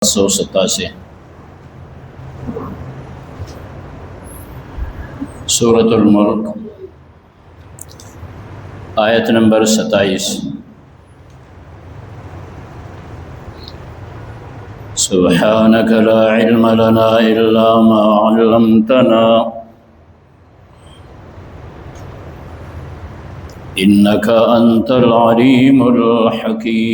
187 سورۃ الملک آیت نمبر 27 سبحانک لا علم لنا الا ما علمتنا انک انت العلیم الحکیم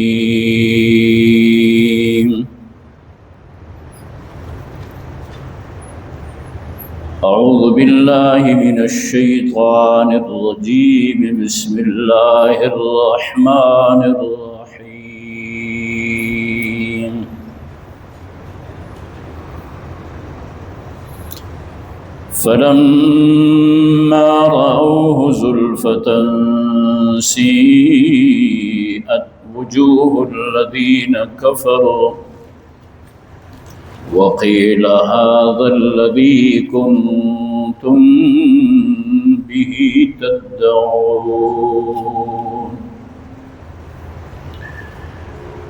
اعوذ باللہ من الشیطان الرجیم بسم اللہ الرحمن الرحیم فلما رأوه زلفة سیئت وجوه الذین کفروا وقیل هذا الذی کنتم به تدعون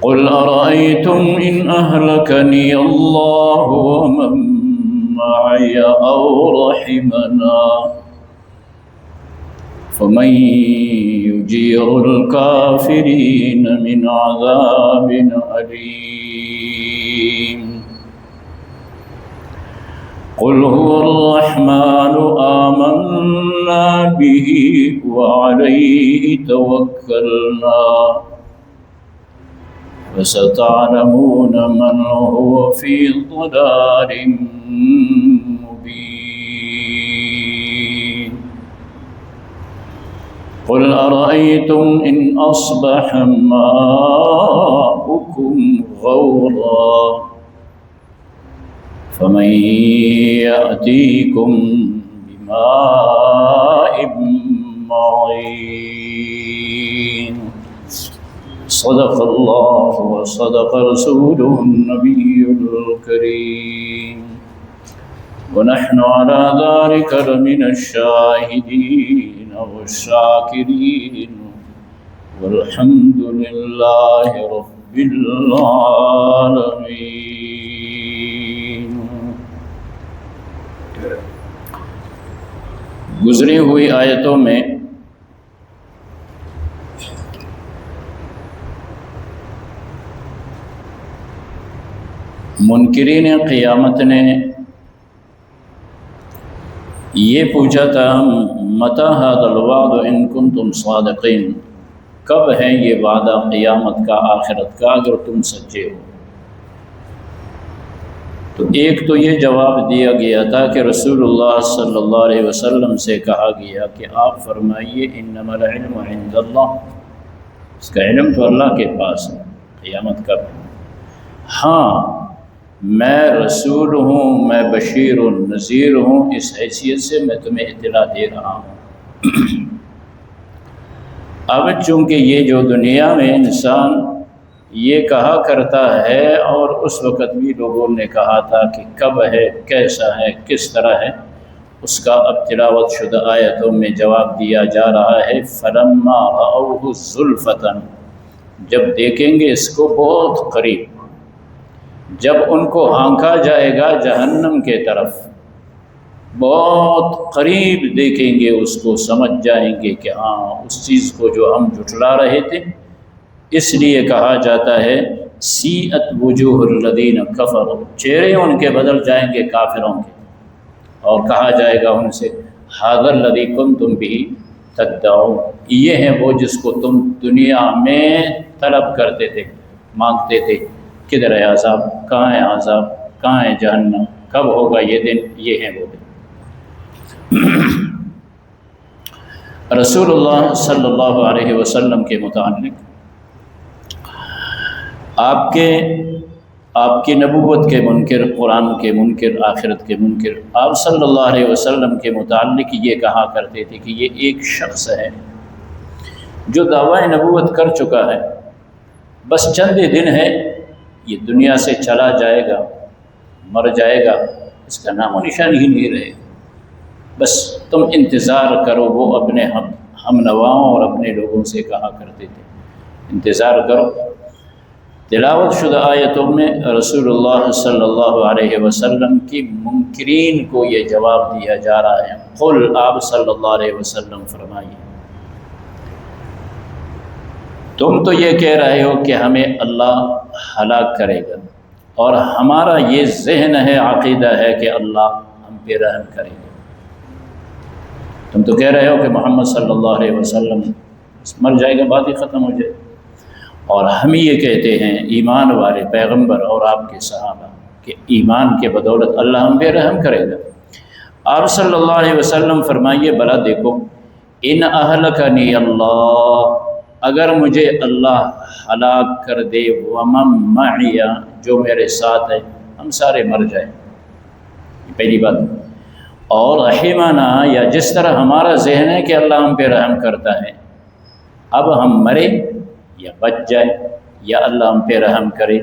قل ارأیتم ان اہلکنی اللہ ومن معي أو رحمنا فمن يجير الكافرين من عذاب أليم قل هو الرحمن آمنا به وعليه توكلنا فستعلمون من هو في ضلال مبين قل أرأيتم إن أصبح ماؤكم غورا فمن يأتيكم بماء معين صدق اللہ وصدق رسوله النبی الکریم ونحن على ذلك لمن الشاهدين والشاكرين والحمد لله رب العالمين۔ گزری ہوئی آیتوں میں منکرین قیامت نے یہ پوچھا تھا متی ھذا الوعد ان کنتم صادقین، کب ہے یہ وعدہ قیامت کا، آخرت کا، اگر تم سچے ہو؟ تو ایک تو یہ جواب دیا گیا تھا کہ رسول اللہ صلی اللہ علیہ وسلم سے کہا گیا کہ آپ فرمائیے انما العلم عند اللہ، اس کا علم تو اللہ کے پاس ہے، قیامت کب ہے؟ ہاں میں رسول ہوں، میں بشیر و نذیر ہوں، اس حیثیت سے میں تمہیں اطلاع دے رہا ہوں۔ اب چونکہ یہ جو دنیا میں انسان یہ کہا کرتا ہے، اور اس وقت بھی لوگوں نے کہا تھا کہ کب ہے، کیسا ہے، کس طرح ہے، اس کا اب تلاوت شدہ آیتوں میں جواب دیا جا رہا ہے۔ فلما رأوه زلفة، جب دیکھیں گے اس کو بہت قریب، جب ان کو ہانکا جائے گا جہنم کے طرف، بہت قریب دیکھیں گے اس کو، سمجھ جائیں گے کہ ہاں اس چیز کو جو ہم جھٹلا رہے تھے۔ اس لیے کہا جاتا ہے سیئت وجوہ الذین کفروا، چہرے ان کے بدل جائیں گے کافروں کے، اور کہا جائے گا ان سے ھذا الذی کنتم بہ تدعون، یہ ہے وہ جس کو تم دنیا میں طلب کرتے تھے، مانگتے تھے، کدھر ہے عذاب، کہاں ہے عذاب، کہاں ہے جہنم، کب ہوگا یہ دن، یہ ہے وہ دن۔ رسول اللہ صلی اللہ علیہ وسلم کے متعلق آپ کی نبوت کے منکر، قرآن کے منکر، آخرت کے منکر، آپ صلی اللہ علیہ وسلم کے متعلق یہ کہا کرتے تھے کہ یہ ایک شخص ہے جو دعوی نبوت کر چکا ہے، بس چند دن ہے یہ دنیا سے چلا جائے گا، مر جائے گا، اس کا نام و نشان ہی نہیں رہے گا، بس تم انتظار کرو۔ وہ اپنے ہم نواؤں اور اپنے لوگوں سے کہا کرتے تھے انتظار کرو، تلاوت شدہ آیتوں میں رسول اللہ صلی اللہ علیہ وسلم کی منکرین کو یہ جواب دیا جا رہا ہے۔ قل، آپ صلی اللہ علیہ وسلم فرمائیے، تم تو یہ کہہ رہے ہو کہ ہمیں اللہ ہلاک کرے گا، اور ہمارا یہ ذہن ہے، عقیدہ ہے کہ اللہ ہم پہ رحم کرے گا۔ تم تو کہہ رہے ہو کہ محمد صلی اللہ علیہ وسلم مر جائے گا، بات ہی ختم ہو جائے، اور ہم یہ کہتے ہیں ایمان والے پیغمبر اور آپ کے صحابہ کہ ایمان کے بدولت اللہ ہم پہ رحم کرے گا۔ آپ صلی اللہ علیہ وسلم فرمائیے، بلا دیکھو، ان اہلکنی اللہ، اگر مجھے اللہ ہلاک کر دے، ومن معی، جو میرے ساتھ ہے، ہم سارے مر جائیں، یہ پہلی بات، اور رحمنا، یا جس طرح ہمارا ذہن ہے کہ اللہ ہم پہ رحم کرتا ہے، اب ہم مرے یا بچ جائے یا اللہ ہم پہ رحم کرے،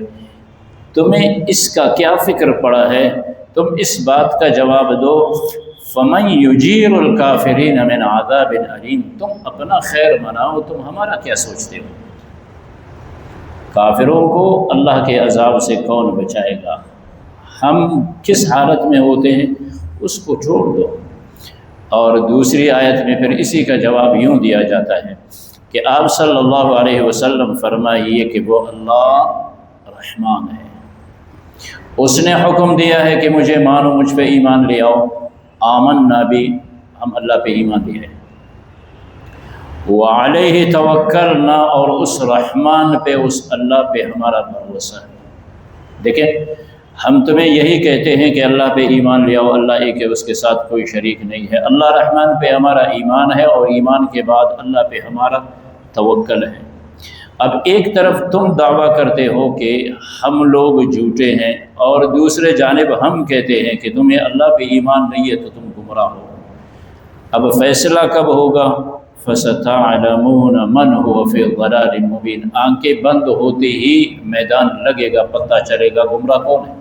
تمہیں اس کا کیا فکر پڑا ہے؟ تم اس بات کا جواب دو، فمن یجیر الکافرین من عذاب علیم، تم اپنا خیر مناؤ، تم ہمارا کیا سوچتے ہو؟ کافروں کو اللہ کے عذاب سے کون بچائے گا؟ ہم کس حالت میں ہوتے ہیں اس کو چھوڑ دو۔ اور دوسری آیت میں پھر اسی کا جواب یوں دیا جاتا ہے کہ آپ صلی اللہ علیہ وسلم فرمائیے کہ وہ اللہ رحمان ہے، اس نے حکم دیا ہے کہ مجھے مانو، مجھ پہ ایمان لے آؤ، آمنا بھی، ہم اللہ پہ ایمان لے آئے، وعلیہ توکلنا، اور اس رحمان پہ، اس اللہ پہ ہمارا بھروسہ ہے۔ دیکھیں، ہم تمہیں یہی کہتے ہیں کہ اللہ پہ ایمان لے آؤ، اللہ ایک ہے، اس کے ساتھ کوئی شریک نہیں ہے، اللہ رحمان پہ ہمارا ایمان ہے، اور ایمان کے بعد اللہ پہ ہمارا توکل ہے۔ اب ایک طرف تم دعویٰ کرتے ہو کہ ہم لوگ جھوٹے ہیں، اور دوسرے جانب ہم کہتے ہیں کہ تمہیں اللہ پہ ایمان نہیں ہے تو تم گمراہ ہو۔ اب فیصلہ کب ہوگا؟ فَسَتَعْلَمُونَ مَنْ هُوَ فِي ضَلَالٍ مُبِينٍ، آنکھیں بند ہوتے ہی میدان لگے گا، پتہ چلے گا گمراہ کون ہے،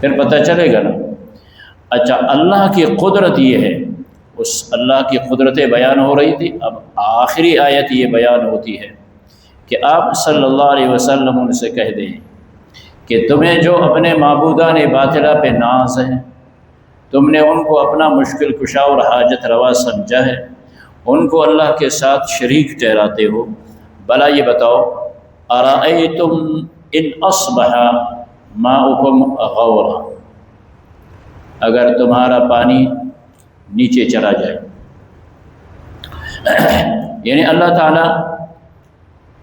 پھر پتہ چلے گا نا۔ اچھا، اللہ کی قدرت یہ ہے، اس اللہ کی قدرتیں بیان ہو رہی تھی، اب آخری آیت یہ بیان ہوتی ہے کہ آپ صلی اللہ علیہ وسلم ان سے کہہ دیں کہ تمہیں جو اپنے معبودان باطلہ پہ ناز ہے، تم نے ان کو اپنا مشکل کشا اور حاجت روا سمجھا ہے، ان کو اللہ کے ساتھ شریک ٹھہراتے ہو، بھلا یہ بتاؤ، ارأیتم ان اصبح ماؤکم غورا، اگر تمہارا پانی نیچے چلا جائے، یعنی اللہ تعالیٰ،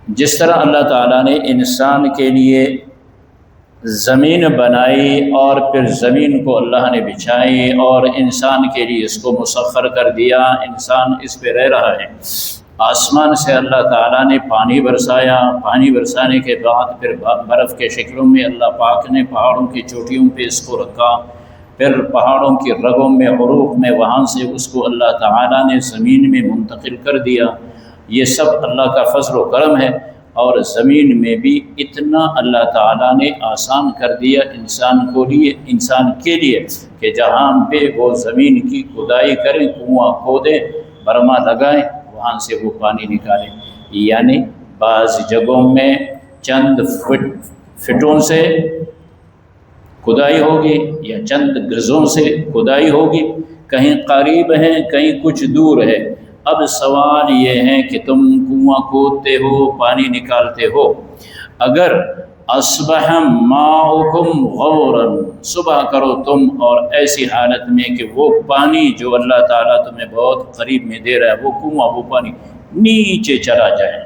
جس طرح اللہ تعالیٰ نے انسان کے لیے زمین بنائی اور پھر زمین کو اللہ نے بچھائی اور انسان کے لیے اس کو مسخر کر دیا، انسان اس پہ رہ رہا ہے، آسمان سے اللہ تعالیٰ نے پانی برسایا، پانی برسانے کے بعد پھر برف کے شکلوں میں اللہ پاک نے پہاڑوں کی چوٹیوں پہ اس کو رکھا، پھر پہاڑوں کی رگوں میں، عروق میں، وہاں سے اس کو اللہ تعالیٰ نے زمین میں منتقل کر دیا۔ یہ سب اللہ کا فضل و کرم ہے، اور زمین میں بھی اتنا اللہ تعالیٰ نے آسان کر دیا انسان کے لیے کہ جہاں پہ وہ زمین کی کھدائی کریں، کنواں کھودیں، برما لگائیں، وہاں سے وہ پانی نکالیں، یعنی بعض جگہوں میں چند فٹوں سے کھدائی ہوگی یا چند گزوں سے کھدائی ہوگی، کہیں قریب ہیں، کہیں کچھ دور ہے۔ اب سوال یہ ہے کہ تم کنواں کھودتے ہو، پانی نکالتے ہو، اگر اصبح ماؤکم غورا، صبح کرو تم اور ایسی حالت میں کہ وہ پانی جو اللہ تعالیٰ تمہیں بہت قریب میں دے رہا ہے، وہ کنواں، وہ پانی نیچے چلا جائے،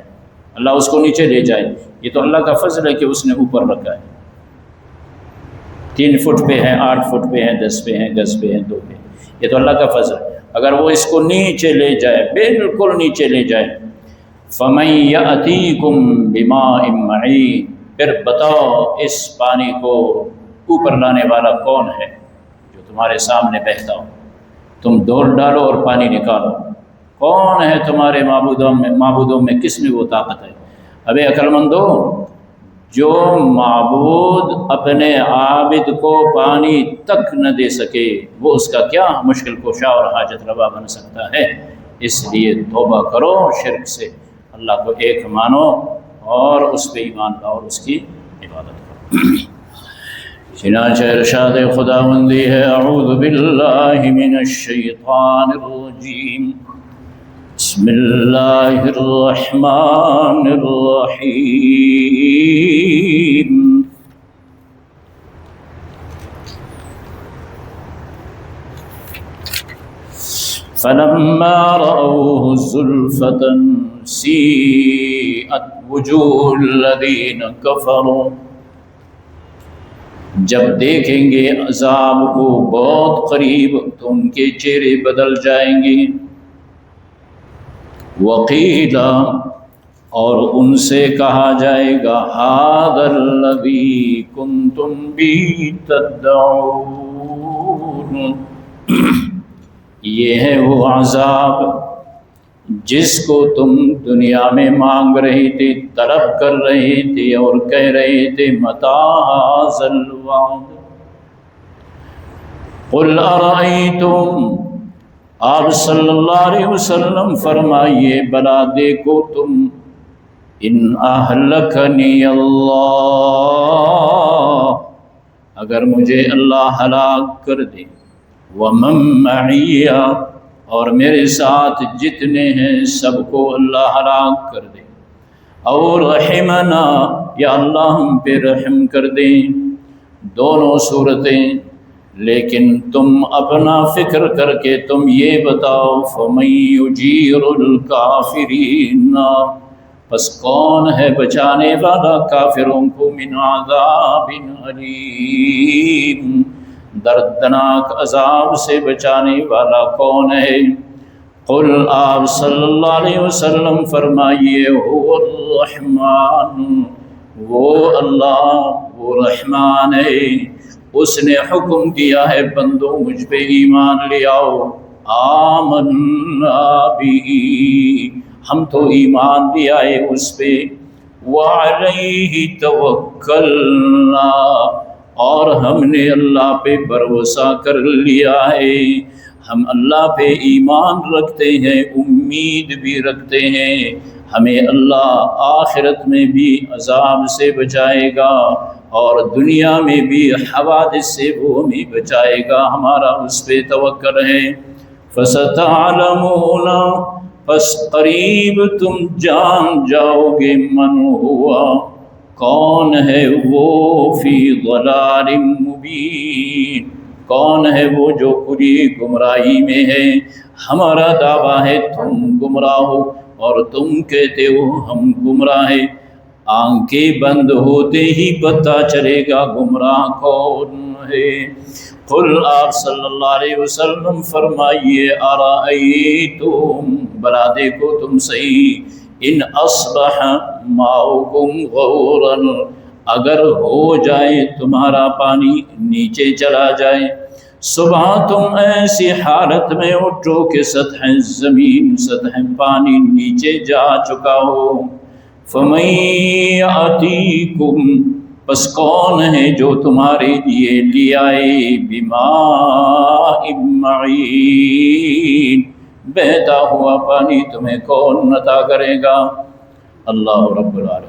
اللہ اس کو نیچے لے جائے، یہ تو اللہ کا فضل ہے کہ اس نے اوپر رکھا ہے، 3 فٹ پہ ہیں، 8 فٹ پہ ہیں، 10 پہ ہیں، گز پہ ہیں، 2 پہ، یہ تو اللہ کا فضل ہے۔ اگر وہ اس کو نیچے لے جائے، بالکل نیچے لے جائے، فَمَن يَأْتِيكُم بِمَاءٍ مَّعِينٍ، پھر بتاؤ اس پانی کو اوپر لانے والا کون ہے جو تمہارے سامنے بہتا ہو، تم دوڑ ڈالو اور پانی نکالو، کون ہے تمہارے معبودوں میں کس میں وہ طاقت ہے؟ ابے عقل مندو، جو معبود اپنے عابد کو پانی تک نہ دے سکے، وہ اس کا کیا مشکل کشا اور حاجت روا بن سکتا ہے؟ اس لیے توبہ کرو شرک سے، اللہ کو ایک مانو اور اس پہ ایمان لاؤ اور اس کی عبادت کرو۔ چنانچہ ارشاد خداوندی ہے اعوذ باللہ من الشیطان الرجیم بسم اللہ الرحمن الرحیم فلما رأوه زلفة سیئت وجوہ الذین کفروا، جب دیکھیں گے عذاب کو بہت قریب تو ان کے چہرے بدل جائیں گے۔ وقیل، اور ان سے کہا جائے گا ھذا الذی کنتم بہ تدعون، یہ ہے وہ عذاب جس کو تم دنیا میں مانگ رہے تھے، طلب کر رہے تھے اور کہہ رہے تھے متی ھذا الوعد۔ قل ارأیتم، آپ صلی اللہ علیہ وسلم فرمائیے بلا دیکھو تم، ان اہلکنی اللہ، اگر مجھے اللہ ہلاک کر دے، ومن معی، اور میرے ساتھ جتنے ہیں سب کو اللہ ہلاک کر دے، اور رحمنا، یا اللہ ہم پہ رحم کر دیں، دونوں صورتیں۔ لیکن تم اپنا فکر کر کے تم یہ بتاؤ فمن یجیر الکافرین، پس کون ہے بچانے والا کافروں کو من عذاب علیم، دردناک عذاب سے بچانے والا کون ہے؟ قل، آپ صلی اللہ علیہ وسلم فرمائیے هو الرحمن، وہ اللہ وہ رحمان ہے، اس نے حکم دیا ہے بندوں مجھ پہ ایمان لے آؤ، آمنا بہ، ہم تو ایمان لے آئے اس پہ، وعلیہ توکلنا، اور ہم نے اللہ پہ بھروسہ کر لیا ہے، ہم اللہ پہ ایمان رکھتے ہیں، امید بھی رکھتے ہیں، ہمیں اللہ آخرت میں بھی عذاب سے بچائے گا اور دنیا میں بھی حوادث سے وہ ہمیں بچائے گا، ہمارا اس پہ توکل ہے۔ فستعلمون، پس قریب تم جان جاؤ گے، من ہوا، کون ہے وہ، فی ضلال مبین، کون ہے وہ جو پوری گمراہی میں ہے۔ ہمارا دعویٰ ہے تم گمراہ ہو اور تم کہتے ہو ہم گمراہ ہیں، آنکھیں بند ہوتے ہی پتہ چلے گا گمراہ کون ہے۔ قل، آپ صلی اللہ علیہ وسلم فرمائیے ارأیتم، بلا دیکھو تم صحیح، ان اصبح ماؤکم غورا، اگر ہو جائے تمہارا پانی نیچے چلا جائے، صبح تم ایسی حالت میں اٹھو کہ سطح زمین، سطح پانی نیچے جا چکا ہو، فمن یأتیکم، پس کون ہے جو تمہارے لیے لے آئے، بماء معین، بہتا ہوا پانی تمہیں کون عطا کرے گا؟ اللہ رب العالمین۔